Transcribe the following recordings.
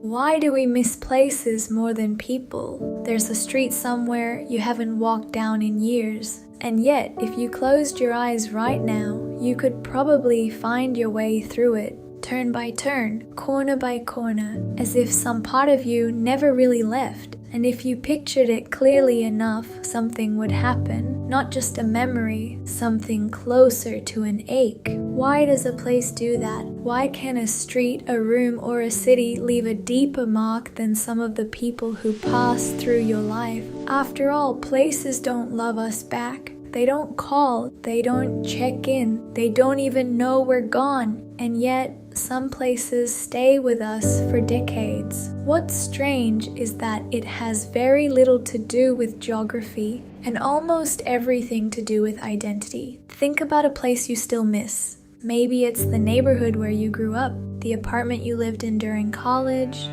Why do we miss places more than people? There's a street somewhere you haven't walked down in years, and yet if you closed your eyes right now, you could probably find your way through it, turn by turn, corner by corner, as if some part of you never really left. And if you pictured it clearly enough, something would happen. Not just a memory, something closer to an ache. Why does a place do that? Why can a street, a room, or a city leave a deeper mark than some of the people who pass through your life? After all, places don't love us back. They don't call, they don't check in, they don't even know we're gone. And yet, some places stay with us for decades. What's strange is that it has very little to do with geography and almost everything to do with identity. Think about a place you still miss. Maybe it's the neighborhood where you grew up, the apartment you lived in during college,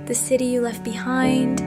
the city you left behind,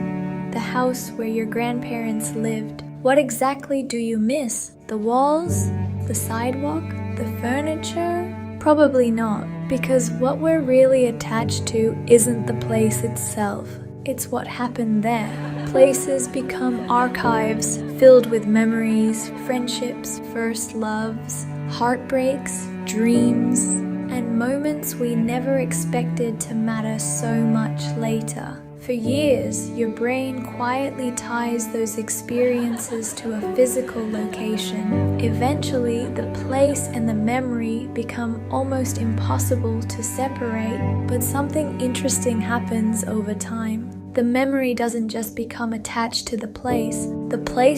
the house where your grandparents lived. What exactly do you miss? The walls? The sidewalk? The furniture? Probably not, because what we're really attached to isn't the place itself. It's what happened there. Places become archives filled with memories, friendships, first loves, heartbreaks, dreams, and moments we never expected to matter so much later. For years, your brain quietly ties those experiences to a physical location. Eventually, the place and the memory become almost impossible to separate, but something interesting happens over time. The memory doesn't just become attached to the place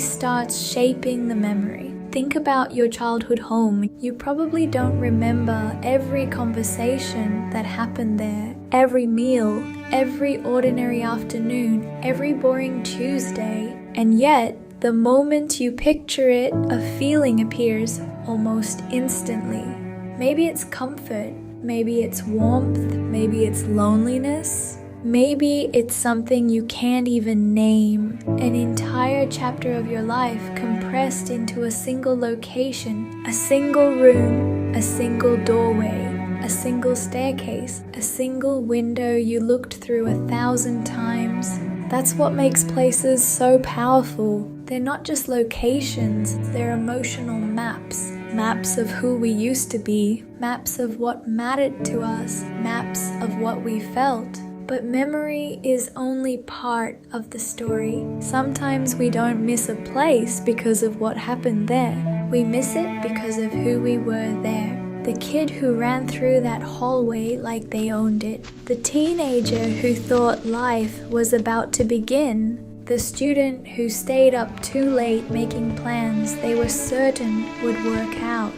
starts shaping the memory. Think about your childhood home. You probably don't remember every conversation that happened there, every meal, every ordinary afternoon, every boring Tuesday. And yet, the moment you picture it, a feeling appears almost instantly. Maybe it's comfort, maybe it's warmth, maybe it's loneliness. Maybe it's something you can't even name, an entire chapter of your life compressed into a single location, a single room, a single doorway, a single staircase, a single window you looked through 1,000 times. That's what makes places so powerful. They're not just locations, they're emotional maps. Maps of who we used to be, maps of what mattered to us, maps of what we felt. But memory is only part of the story. Sometimes we don't miss a place because of what happened there. We miss it because of who we were there. The kid who ran through that hallway like they owned it. The teenager who thought life was about to begin. The student who stayed up too late making plans they were certain would work out.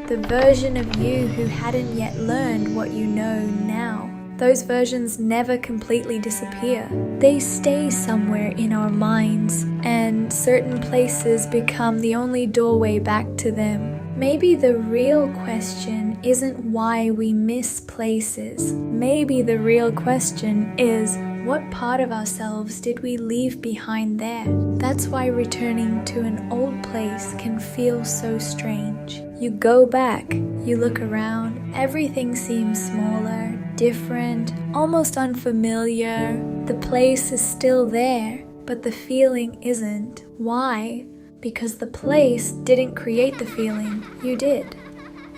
The version of you who hadn't yet learned what you know now. Those versions never completely disappear. They stay somewhere in our minds, and certain places become the only doorway back to them. Maybe the real question isn't why we miss places. Maybe the real question is, what part of ourselves did we leave behind there? That's why returning to an old place can feel so strange. You go back, you look around, everything seems smaller, different, almost unfamiliar. The place is still there, but the feeling isn't. Why? Because the place didn't create the feeling, you did.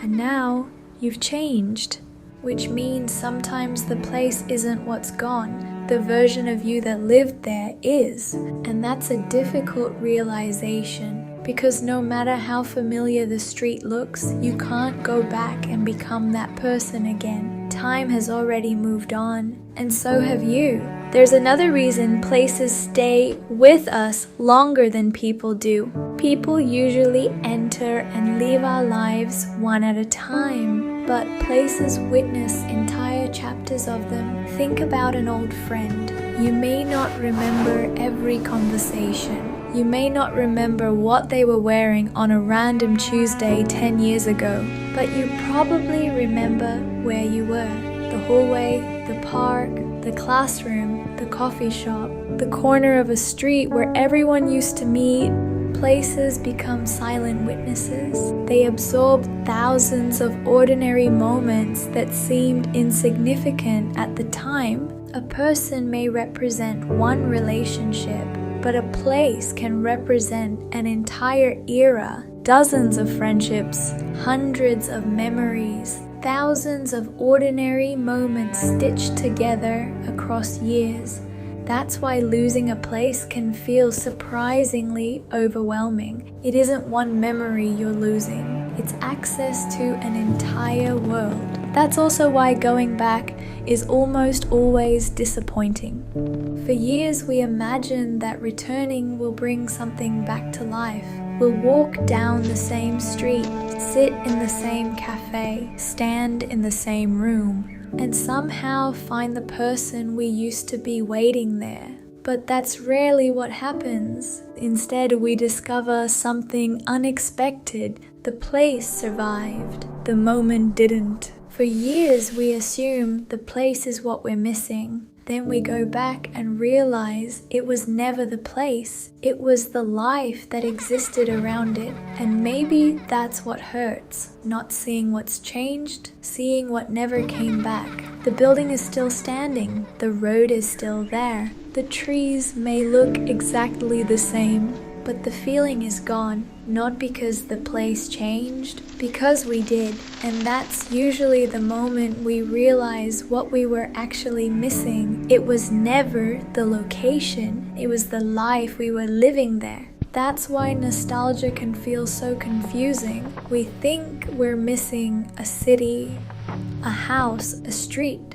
And now, you've changed. Which means sometimes the place isn't what's gone. The version of you that lived there is. And that's a difficult realization. Because no matter how familiar the street looks, you can't go back and become that person again. Time has already moved on, and so have you. There's another reason places stay with us longer than people do. People usually enter and leave our lives one at a time, but places witness entire chapters of them. Think about an old friend. You may not remember every conversation. You may not remember what they were wearing on a random Tuesday 10 years ago, but you probably remember where you were. The hallway, the park, the classroom, the coffee shop, the corner of a street where everyone used to meet. places become silent witnesses. They absorb thousands of ordinary moments that seemed insignificant at the time. A person may represent one relationship, but a place can represent an entire era, dozens of friendships, hundreds of memories, thousands of ordinary moments stitched together across years. That's why losing a place can feel surprisingly overwhelming. It isn't one memory you're losing, it's access to an entire world. That's also why going back is almost always disappointing. For years we imagine that returning will bring something back to life. We'll walk down the same street, sit in the same cafe, stand in the same room, and somehow find the person we used to be waiting there. But that's rarely what happens. Instead, we discover something unexpected. The place survived, the moment didn't. For years, we assume the place is what we're missing. Then we go back and realize it was never the place. It was the life that existed around it. And maybe that's what hurts. Not seeing what's changed, seeing what never came back. The building is still standing. The road is still there. The trees may look exactly the same, but the feeling is gone. Not because the place changed, because we did. And that's usually the moment we realize what we were actually missing. It was never the location, it was the life we were living there. That's why nostalgia can feel so confusing. We think we're missing a city, a house, a street.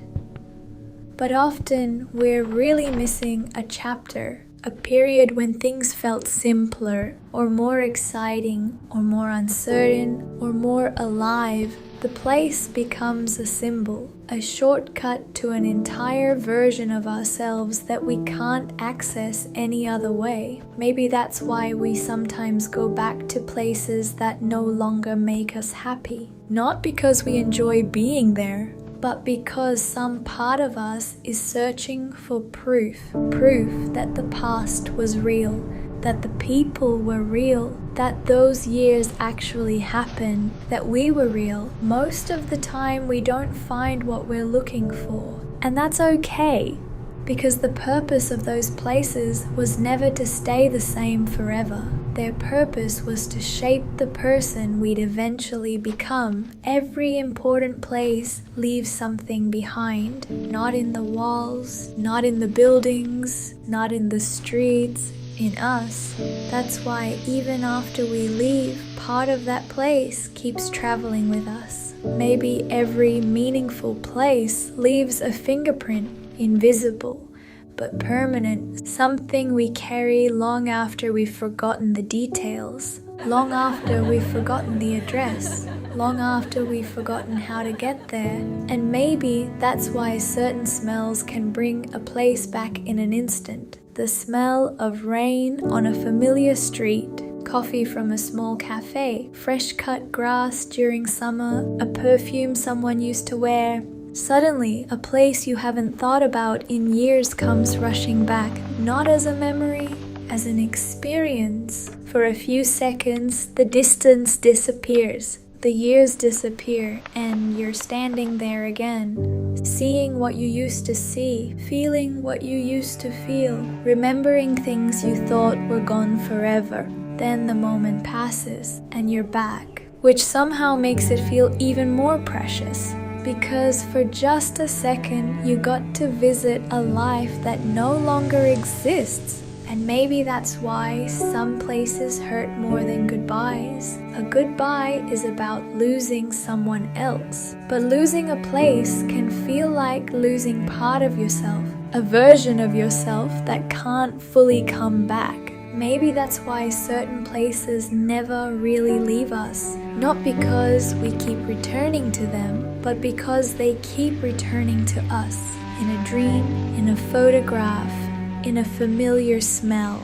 But often we're really missing a chapter. A period when things felt simpler, or more exciting, or more uncertain, or more alive. The place becomes a symbol, a shortcut to an entire version of ourselves that we can't access any other way. Maybe that's why we sometimes go back to places that no longer make us happy. Not because we enjoy being there, but because some part of us is searching for proof that the past was real, that the people were real, that those years actually happened, that we were real. Most of the time we don't find what we're looking for, and that's okay, because the purpose of those places was never to stay the same forever. Their purpose was to shape the person we'd eventually become. Every important place leaves something behind. Not in the walls, not in the buildings, not in the streets, in us. That's why even after we leave, part of that place keeps traveling with us. Maybe every meaningful place leaves a fingerprint, invisible but permanent, something we carry long after we've forgotten the details, long after we've forgotten the address, long after we've forgotten how to get there. And maybe that's why certain smells can bring a place back in an instant. The smell of rain on a familiar street, coffee from a small cafe, fresh cut grass during summer, a perfume someone used to wear. Suddenly, a place you haven't thought about in years comes rushing back, not as a memory, as an experience. For a few seconds, the distance disappears, the years disappear, and you're standing there again, seeing what you used to see, feeling what you used to feel, remembering things you thought were gone forever. Then the moment passes, and you're back, which somehow makes it feel even more precious. Because for just a second, you got to visit a life that no longer exists. And maybe that's why some places hurt more than goodbyes. A goodbye is about losing someone else. But losing a place can feel like losing part of yourself, a version of yourself that can't fully come back. Maybe that's why certain places never really leave us. Not because we keep returning to them, but because they keep returning to us. In a dream, in a photograph, in a familiar smell,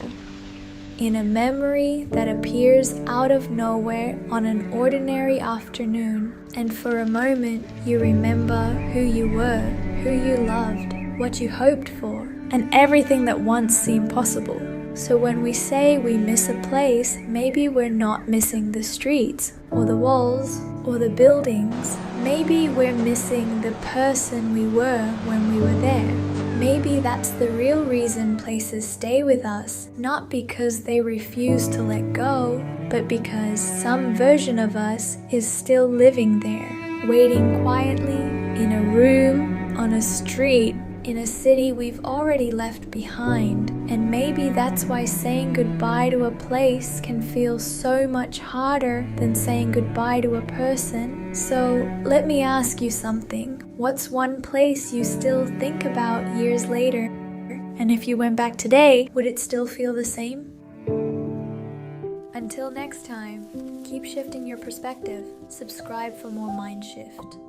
in a memory that appears out of nowhere on an ordinary afternoon. And for a moment, you remember who you were, who you loved, what you hoped for, and everything that once seemed possible. So when we say we miss a place, maybe we're not missing the streets, or the walls, or the buildings. Maybe we're missing the person we were when we were there. Maybe that's the real reason places stay with us, not because they refuse to let go, but because some version of us is still living there, waiting quietly in a room, on a street, in a city we've already left behind. And maybe that's why saying goodbye to a place can feel so much harder than saying goodbye to a person. So let me ask you something. What's one place you still think about years later? And if you went back today, would it still feel the same? Until next time, keep shifting your perspective. Subscribe for more MindShift.